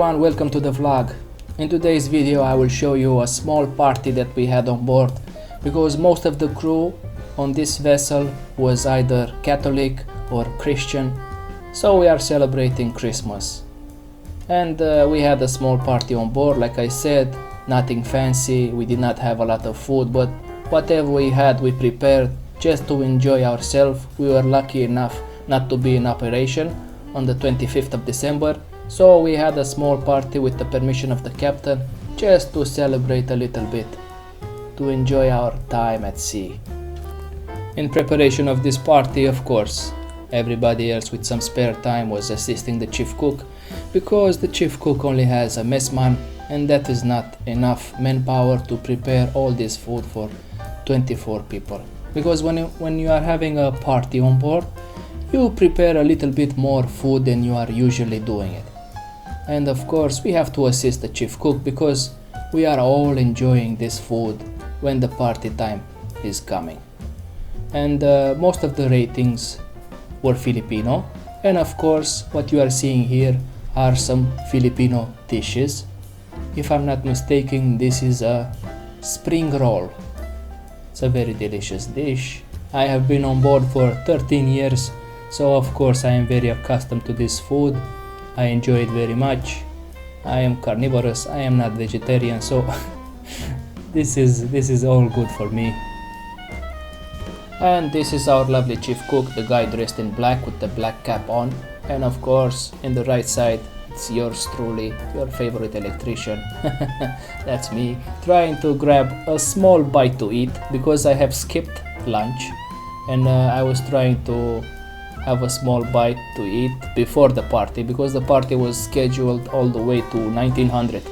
everyone, welcome to the vlog. In today's video I will show you a small party that we had on board, because most of the crew on this vessel was either Catholic or Christian, so we are celebrating Christmas. And we had a small party on board, like I said, nothing fancy, we did not have a lot of food, but whatever we had we prepared just to enjoy ourselves. We were lucky enough not to be in operation on the 25th of December, so we had a small party with the permission of the captain, just to celebrate a little bit, to enjoy our time at sea. In preparation of this party, of course, everybody else with some spare time was assisting the chief cook, because the chief cook only has a messman and that is not enough manpower to prepare all this food for 24 people. Because when you are having a party on board, you prepare a little bit more food than you are usually doing it. And of course we have to assist the chief cook, because we are all enjoying this food when the party time is coming. And most of the ratings were Filipino, and of course what you are seeing here are some Filipino dishes. If I'm not mistaken, this is a spring roll. It's a very delicious dish. I have been on board for 13 years, so of course I am very accustomed to this food. I enjoy it very much. I am carnivorous, I am not vegetarian, so this is all good for me. And this is our lovely chief cook, the guy dressed in black with the black cap on. And of course, in the right side, it's yours truly, your favorite electrician. That's me, trying to grab a small bite to eat, because I have skipped lunch. And I was trying to have a small bite to eat before the party, because the party was scheduled all the way to 1900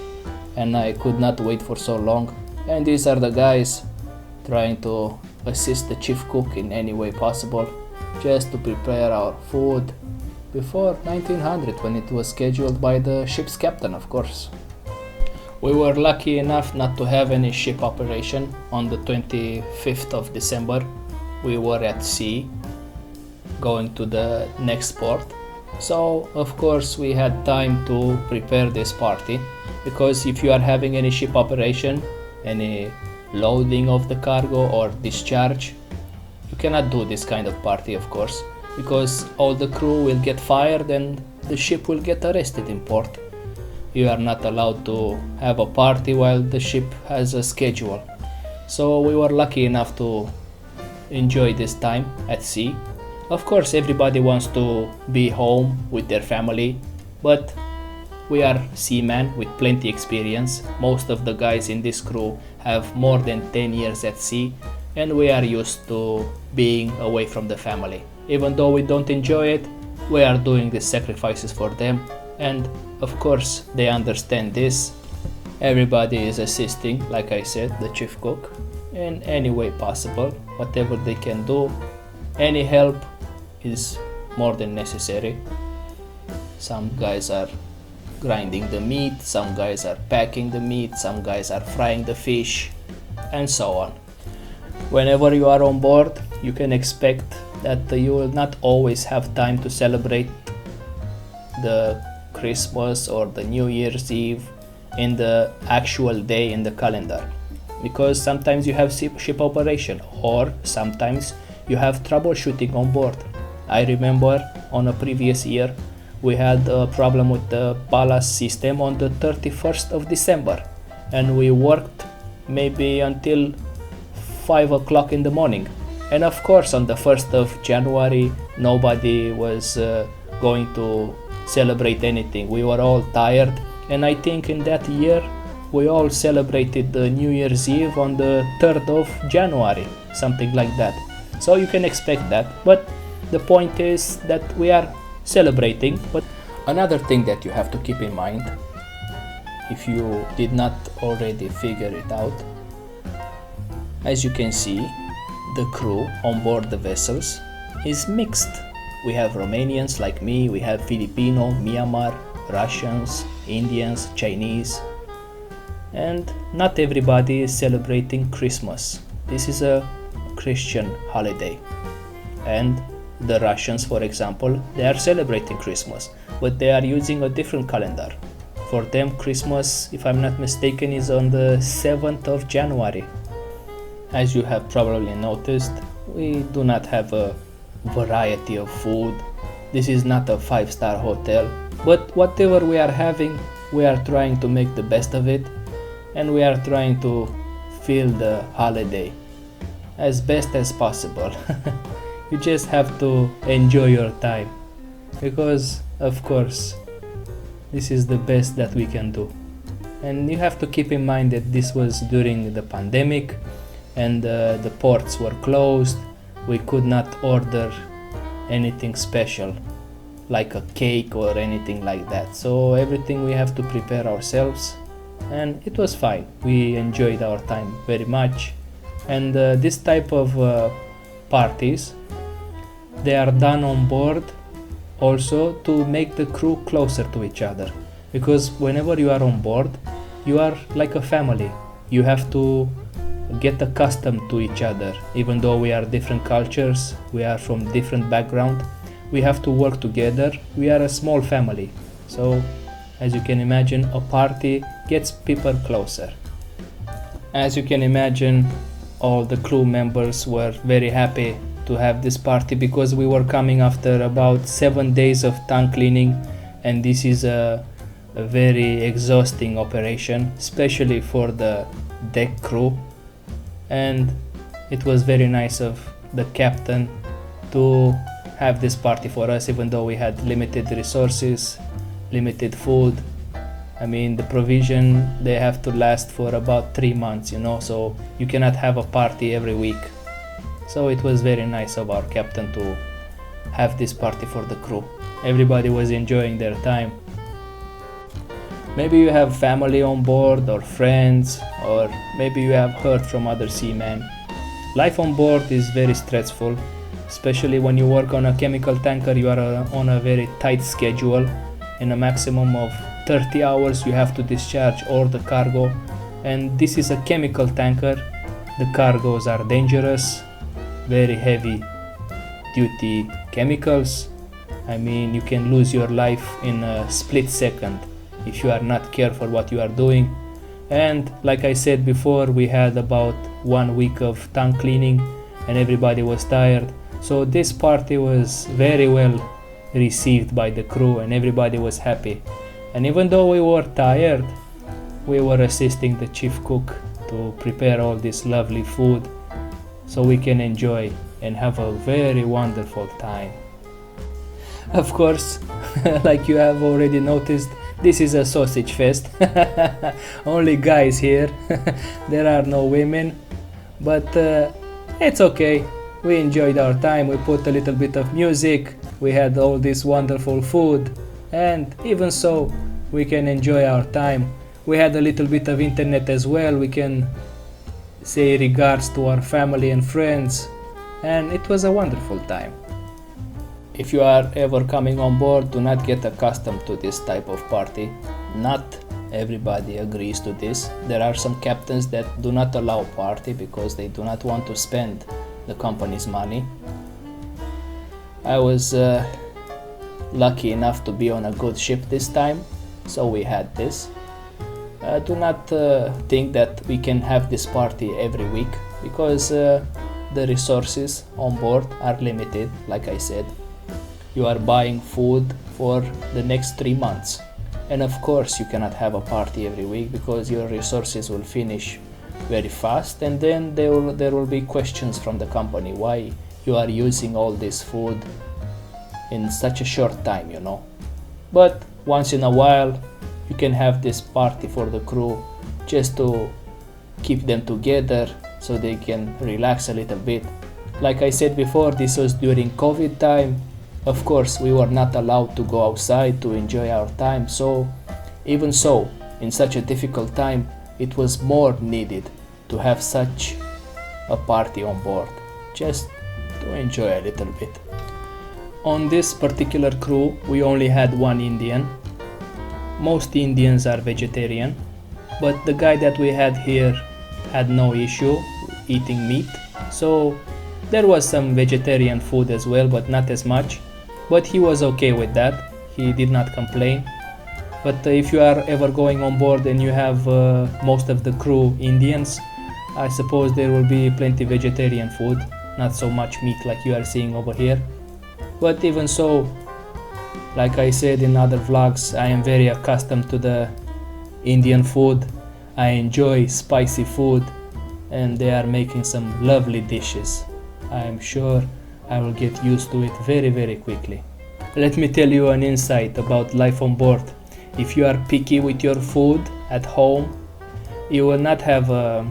and I could not wait for so long. And these are the guys trying to assist the chief cook in any way possible, just to prepare our food before 1900, when it was scheduled by the ship's captain, of course. We were lucky enough not to have any ship operation on the 25th of December. We were at sea going to the next port, so of course we had time to prepare this party, because if you are having any ship operation, any loading of the cargo or discharge, you cannot do this kind of party, of course, because all the crew will get fired and the ship will get arrested in port. You are not allowed to have a party while the ship has a schedule. So we were lucky enough to enjoy this time at sea. Of course everybody wants to be home with their family, but we are seamen with plenty experience. Most of the guys in this crew have more than 10 years at sea, and we are used to being away from the family. Even though we don't enjoy it, we are doing the sacrifices for them, and of course they understand this. Everybody is assisting, like I said, the chief cook in any way possible, whatever they can do. Any help is more than necessary. Some guys are grinding the meat, some guys are packing the meat, some guys are frying the fish, and so on. Whenever you are on board, you can expect that you will not always have time to celebrate the Christmas or the New Year's Eve in the actual day in the calendar, because sometimes you have ship operation, or sometimes you have troubleshooting on board. I remember on a previous year we had a problem with the ballast system on the 31st of December, and we worked maybe until 5 o'clock in the morning. And of course on the 1st of January nobody was going to celebrate anything. We were all tired, and I think in that year we all celebrated the New Year's Eve on the 3rd of January, something like that. So you can expect that, but the point is that we are celebrating. But another thing that you have to keep in mind, if you did not already figure it out, as you can see, the crew on board the vessels is mixed. We have Romanians like me, we have Filipino, Myanmar, Russians, Indians, Chinese, and not everybody is celebrating Christmas. This is a Christian holiday, and the Russians, for example, they are celebrating Christmas, but they are using a different calendar. For them, Christmas, if I'm not mistaken, is on the 7th of January. As you have probably noticed, we do not have a variety of food. This is not a 5-star hotel, but whatever we are having, we are trying to make the best of it, and we are trying to feel the holiday as best as possible. You just have to enjoy your time, because of course this is the best that we can do. And you have to keep in mind that this was during the pandemic, and the ports were closed. We could not order anything special like a cake or anything like that, so everything we have to prepare ourselves, and it was fine. We enjoyed our time very much. And this type of parties, they are done on board also to make the crew closer to each other, because whenever you are on board, you are like a family. You have to get accustomed to each other. Even though we are different cultures, we are from different background, we have to work together. We are a small family, so as you can imagine, a party gets people closer. As you can imagine, all the crew members were very happy to have this party, because we were coming after about 7 days of tank cleaning, and this is a very exhausting operation, especially for the deck crew. And it was very nice of the captain to have this party for us, even though we had limited resources, limited food. I mean, the provision, they have to last for about 3 months, so you cannot have a party every week. So it was very nice of our captain to have this party for the crew. Everybody was enjoying their time. Maybe you have family on board, or friends, or maybe you have heard from other seamen. Life on board is very stressful, especially when you work on a chemical tanker. You are on a very tight schedule. In a maximum of 30 hours you have to discharge all the cargo, and this is a chemical tanker. The cargoes are dangerous, very heavy duty chemicals. I mean, you can lose your life in a split second if you are not careful what you are doing. And like I said before, we had about 1 week of tank cleaning and everybody was tired, so this party was very well received by the crew and everybody was happy. And even though we were tired, we were assisting the chief cook to prepare all this lovely food so we can enjoy and have a very wonderful time. Of course, like you have already noticed, this is a sausage fest. Only guys here. There are no women, but it's okay. We enjoyed our time. We put a little bit of music, we had all this wonderful food, and even so we can enjoy our time. We had a little bit of internet as well. We can say regards to our family and friends, and it was a wonderful time. If you are ever coming on board, do not get accustomed to this type of party. Not everybody agrees to this. There are some captains that do not allow party because they do not want to spend the company's money. I was lucky enough to be on a good ship this time, so we had this. Do not think that we can have this party every week, because the resources on board are limited. Like I said, you are buying food for the next 3 months, and of course you cannot have a party every week because your resources will finish very fast, and then there will be questions from the company why you are using all this food in such a short time, But once in a while you can have this party for the crew, just to keep them together so they can relax a little bit. Like I said before, this was during COVID time. Of course, we were not allowed to go outside to enjoy our time, so even so, in such a difficult time, it was more needed to have such a party on board, just to enjoy a little bit. On this particular crew, we only had one Indian. Most Indians are vegetarian, but the guy that we had here had no issue eating meat, so there was some vegetarian food as well, but not as much. But he was okay with that, he did not complain. But if you are ever going on board and you have most of the crew Indians, I suppose there will be plenty vegetarian food, not so much meat like you are seeing over here. But even so, like I said in other vlogs, I am very accustomed to the Indian food. I enjoy spicy food, and they are making some lovely dishes. I am sure I will get used to it very quickly. Let me tell you an insight about life on board. If you are picky with your food at home, you will not have a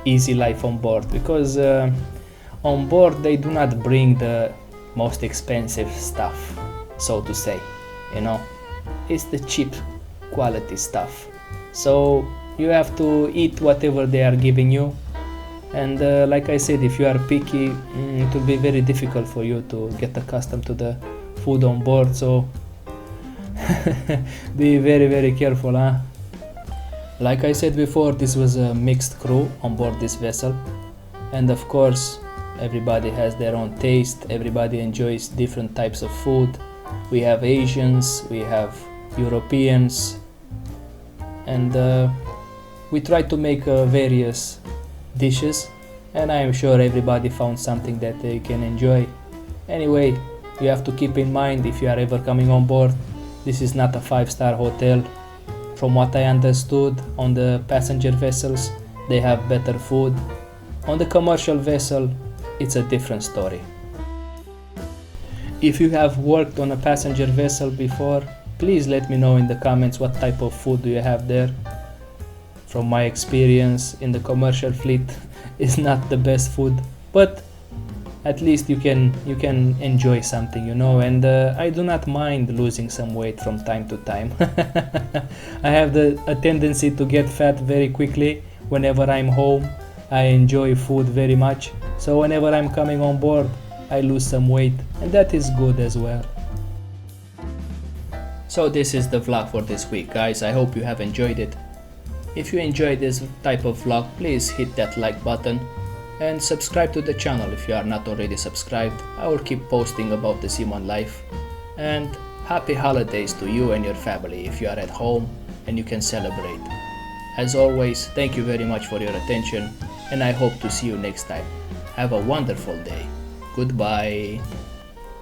easy life on board, because on board they do not bring the most expensive stuff, so to say, you know. It's the cheap quality stuff, so you have to eat whatever they are giving you. And like I said, if you are picky, it will be very difficult for you to get accustomed to the food on board, so be very careful, huh? Like I said before, this was a mixed crew on board this vessel, and of course everybody has their own taste, everybody enjoys different types of food. We have Asians, we have Europeans, and we try to make various dishes, and I am sure everybody found something that they can enjoy. Anyway, you have to keep in mind, if you are ever coming on board, this is not a 5-star hotel. From what I understood, on the passenger vessels they have better food. On the commercial vessel it's a different story. If you have worked on a passenger vessel before, please let me know in the comments what type of food do you have there. From my experience, in the commercial fleet is not the best food, but at least you can enjoy something, you know. And I do not mind losing some weight from time to time. I have a tendency to get fat very quickly whenever I'm home. I enjoy food very much, so whenever I'm coming on board I lose some weight, and that is good as well. So this is the vlog for this week, guys. I hope you have enjoyed it. If you enjoyed this type of vlog, please hit that like button and subscribe to the channel if you are not already subscribed. I will keep posting about the seaman life. And happy holidays to you and your family if you are at home and you can celebrate. As always, thank you very much for your attention, and I hope to see you next time. Have a wonderful day. Goodbye.